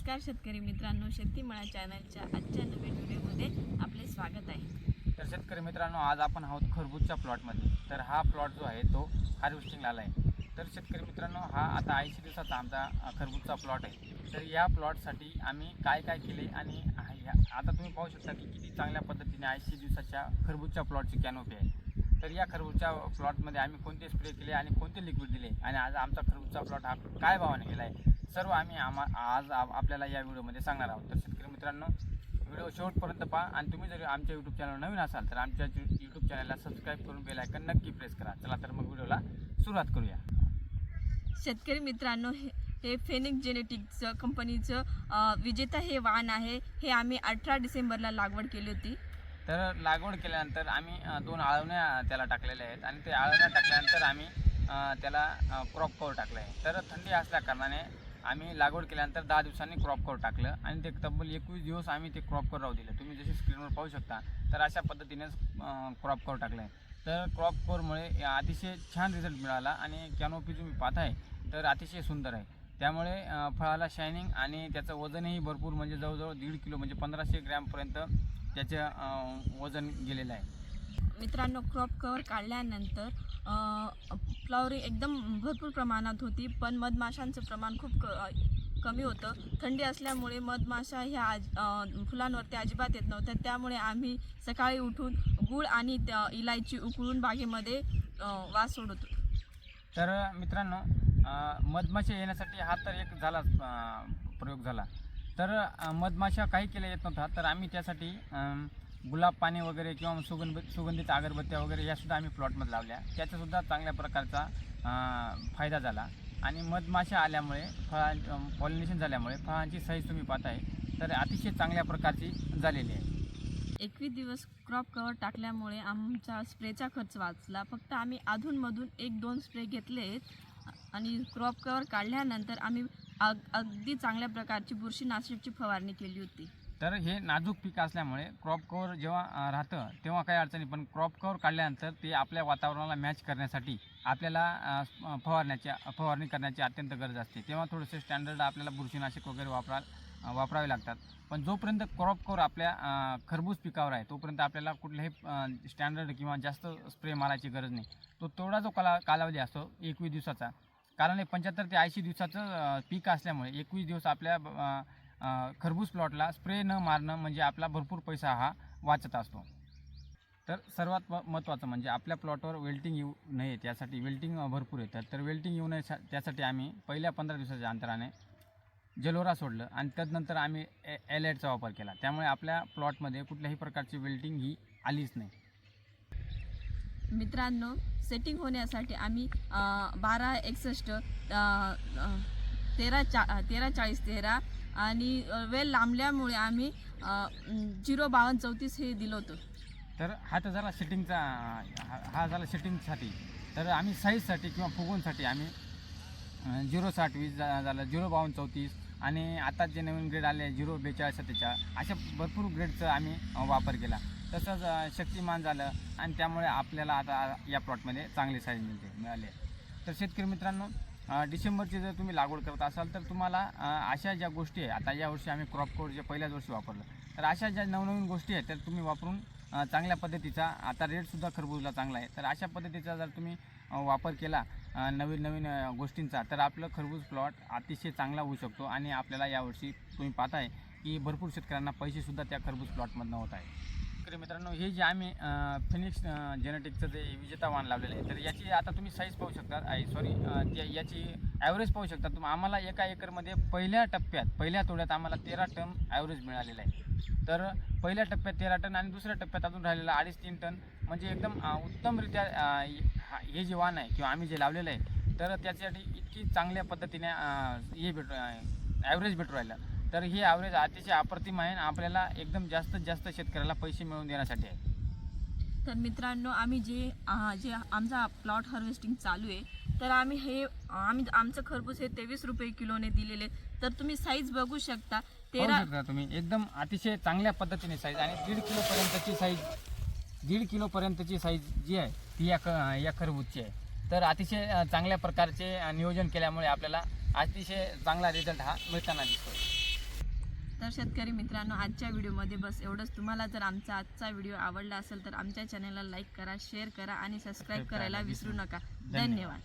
नमस्कार शेतकरी मित्रांनो, शेतीमळा चॅनलच्या आजच्या नवीन व्हिडिओमध्ये आपले स्वागत आहे। तर शेतकरी मित्रांनो, आज आपण आहोत खरबूजच्या प्लॉटमध्ये। तर हा प्लॉट जो आहे तो हार्वेस्टिंगला आला आहे। तर शेतकरी मित्रांनो, हा आता 80 दिवसाचा आमचा खरबूजचा प्लॉट आहे। तर या प्लॉटसाठी आम्ही काय काय केले आणि आता तुम्ही पाहू शकता की किती चांगल्या पद्धतीने 80 दिवसाच्या खरबूजच्या प्लॉटची कॅनोपी आहे। तर या खरबूजच्या प्लॉटमध्ये आम्ही कोणते स्प्रे केले आणि कोणते लिक्विड दिले आणि आज आमचा खरबूजचा प्लॉट हा काय भावाने गेला आहे, सर्व आम्ही आज आपल्याला या व्हिडिओमध्ये सांगणार आहोत। तर शेतकरी मित्रांनो, व्हिडिओ शेवटपर्यंत पहा आणि तुम्ही जर आमच्या यूट्यूब चॅनल नवीन असाल तर आमच्या यूट्यूब चॅनलला सबस्क्राईब करून बेल आयकॉन नक्की प्रेस करा। चला तर मग व्हिडिओला सुरुवात करूया। शेतकरी मित्रांनो, हे फेनिक्स जेनेटिक्सचं कंपनीचं विजेता हे वाण आहे। हे आम्ही 18 डिसेंबरला लागवड केली होती। तर लागवड केल्यानंतर आम्ही 2 आळवण्या त्याला टाकलेल्या आहेत आणि ते आळवण्या टाकल्यानंतर आम्ही त्याला क्रॉप कव्हर टाकलं आहे। तर थंडी असल्या कारणाने आम्ही लागवड केल्यानंतर 10 दिवसांनी क्रॉप कव्हर टाकलं आणि ते तब्बल 21 दिवस आम्ही ते क्रॉप कव्हर राहू दिलं। तुम्ही जसे स्क्रीनवर पाहू शकता तर अशा पद्धतीने क्रॉप कव्हर टाकलं आहे। तर क्रॉप कव्हरमुळे अतिशय छान रिझल्ट मिळाला आणि कॅनोपी तुम्ही पाहताय तर अतिशय सुंदर आहे। त्यामुळे फळाला शायनिंग आणि त्याचं वजनही भरपूर, म्हणजे जवळजवळ 1.5 किलो म्हणजे 1500 ग्रॅमपर्यंत त्याचं वजन गेलेलं आहे। मित्रांनो, क्रॉप कव्हर काढल्यानंतर फ्लॉवरिंग एकदम भरपूर प्रमाणात होती, पण मधमाशांचं प्रमाण खूप कमी होतं। थंडी असल्यामुळे मधमाशा ह्या फुलांवरती अजिबात येत नव्हत्या। त्यामुळे आम्ही सकाळी उठून गूळ आणि इलायची उकळून बागेमध्ये वास सोडत होतो। तर मित्रांनो, मधमाशा येण्यासाठी हा तर एक झाला प्रयोग झाला। तर मधमाशा काही केल्या येत नव्हता, तर आम्ही त्यासाठी गुलाब पाणी वगैरे किंवा सुगंधित अगरबत्त्या वगैरे यासुद्धा आम्ही प्लॉटमध्ये लावल्या। त्याचासुद्धा चांगल्या प्रकारचा फायदा झाला आणि मधमाशा आल्यामुळे पॉलिनेशन झाल्यामुळे फळांची साईज तुम्ही पाहताय तर अतिशय चांगल्या प्रकारची झालेली आहे। 21 दिवस क्रॉप कव्हर टाकल्यामुळे आमचा स्प्रेचा खर्च वाचला। फक्त आम्ही अधूनमधून 1-2 स्प्रे घेतलेत आणि क्रॉप कव्हर काढल्यानंतर आम्ही अगदी चांगल्या प्रकारची बुरशीनाशकची फवारणी केली होती। तर हे नाजूक पीक असल्यामुळे क्रॉप कव्हर जेव्हा राहतं तेव्हा काही अडचणी, पण क्रॉप कव्हर काढल्यानंतर ते आपल्या वातावरणाला मॅच करण्यासाठी आपल्याला फवारणी करण्याची अत्यंत गरज असते। तेव्हा थोडेसे स्टँडर्ड आपल्याला बुरशीनाशक वगैरे वापरावे लागतात। पण जोपर्यंत क्रॉप कव्हर आपल्या खरबूज पिकावर आहे तोपर्यंत आपल्याला कुठल्याही स्टँडर्ड किंवा जास्त स्प्रे मारायची गरज नाही। तेवढा जो कालावधी असतो 21 दिवसाचा, कारण हे 75 ते 80 दिवसाचं पीक असल्यामुळे 21 दिवस आपल्या खरबूज प्लॉटला स्प्रे न मारणं म्हणजे आपला भरपूर पैसा हा वाचत असतो। तर सर्वात महत्त्वाचं म्हणजे आपल्या प्लॉटवर वेल्टिंग येऊ नये, त्यासाठी वेल्टिंग भरपूर येतात। तर वेल्टिंग येऊ नये त्यासाठी आम्ही पहिल्या 15 दिवसाच्या अंतराने जलोरा सोडलं आणि त्यानंतर आम्ही एलाइटचा वापर केला। त्यामुळे आपल्या प्लॉटमध्ये कुठल्याही प्रकारची वेल्टिंग ही आलीच नाही। मित्रांनो, सेटिंग होण्यासाठी आम्ही 1261 1340 आणि वेल लांबल्यामुळे आम्ही 05234 हे दिलं होतं। तर हा तर झाला सेटिंगचा, हा झाला सेटिंगसाठी। तर आम्ही साईजसाठी किंवा फुगवूनसाठी आम्ही 06020 झालं, 05234 आणि आता जे नवीन ग्रेड आले 04247 अशा भरपूर ग्रेडचं आम्ही वापर केला। तसंच शक्तिमान झालं आणि त्यामुळे आपल्याला आता या प्लॉटमध्ये चांगली साईज मिळाली। तर शेतकरी मित्रांनो, डिसेंबरची जर तुम्ही लागवड करत असाल तर तुम्हाला अशा ज्या गोष्टी आहे, आता यावर्षी आम्ही क्रॉप कव्हर जे पहिल्याच वर्षी वापरलं, तर अशा ज्या नवनवीन गोष्टी आहेत तर तुम्ही वापरून चांगल्या पद्धतीचा, आता रेटसुद्धा खरबूजला चांगला आहे, तर अशा पद्धतीचा जर तुम्ही वापर केला नवीन गोष्टींचा तर आपलं खरबूज प्लॉट अतिशय चांगला होऊ शकतो आणि आपल्याला यावर्षी तुम्ही पाहताय की भरपूर शेतकऱ्यांना पैसेसुद्धा त्या खरबूज प्लॉटमधनं होत आहे। शेतकरी मित्रांनो, हे जे आम्ही फिनिक्स जेनेटिक्सचं जे विजेता वाण लावलेलं आहे, तर याची आता तुम्ही साईज पाहू शकता, याची ॲव्हरेज पाहू शकता तुम्ही। आम्हाला एका एकरमध्ये पहिल्या तोड्यात आम्हाला 13 टन ॲव्हरेज मिळालेलं आहे। तर पहिल्या टप्प्यात 13 टन आणि दुसऱ्या टप्प्यात अजून राहिलेला 2.5-3 टन, म्हणजे एकदम उत्तमरित्या हे जे वाण आहे किंवा आम्ही जे लावलेलं आहे तर त्याच्यासाठी इतकी चांगल्या पद्धतीने ॲव्हरेज भेटू राहिलं। तर हे ॲव्हरेज अतिशय अप्रतिम आहे आणि आपल्याला एकदम जास्तीत जास्त शेतकऱ्याला पैसे मिळवून देण्यासाठी आहे। तर मित्रांनो, आम्ही जे आमचा प्लॉट हार्वेस्टिंग चालू आहे, तर आम्ही आमचं खरबूज हे 23 रुपये किलोने दिलेले। तर तुम्ही साईज बघू शकता, तुम्ही एकदम अतिशय चांगल्या पद्धतीने साईज आणि 1.5 किलोपर्यंतची साईज जी आहे ती या खरबूजची आहे। तर अतिशय चांगल्या प्रकारचे नियोजन केल्यामुळे आपल्याला अतिशय चांगला रिझल्ट हा मिळताना दिसतो। तर शेतकरी मित्रांनो, आजच्या व्हिडिओमध्ये बस एवढंच. तुम्हाला जर आमचा आजचा व्हिडिओ आवडला असेल तर आमच्या चॅनलला लाईक करा, शेअर करा आणि सबस्क्राईब करायला विसरू नका. धन्यवाद.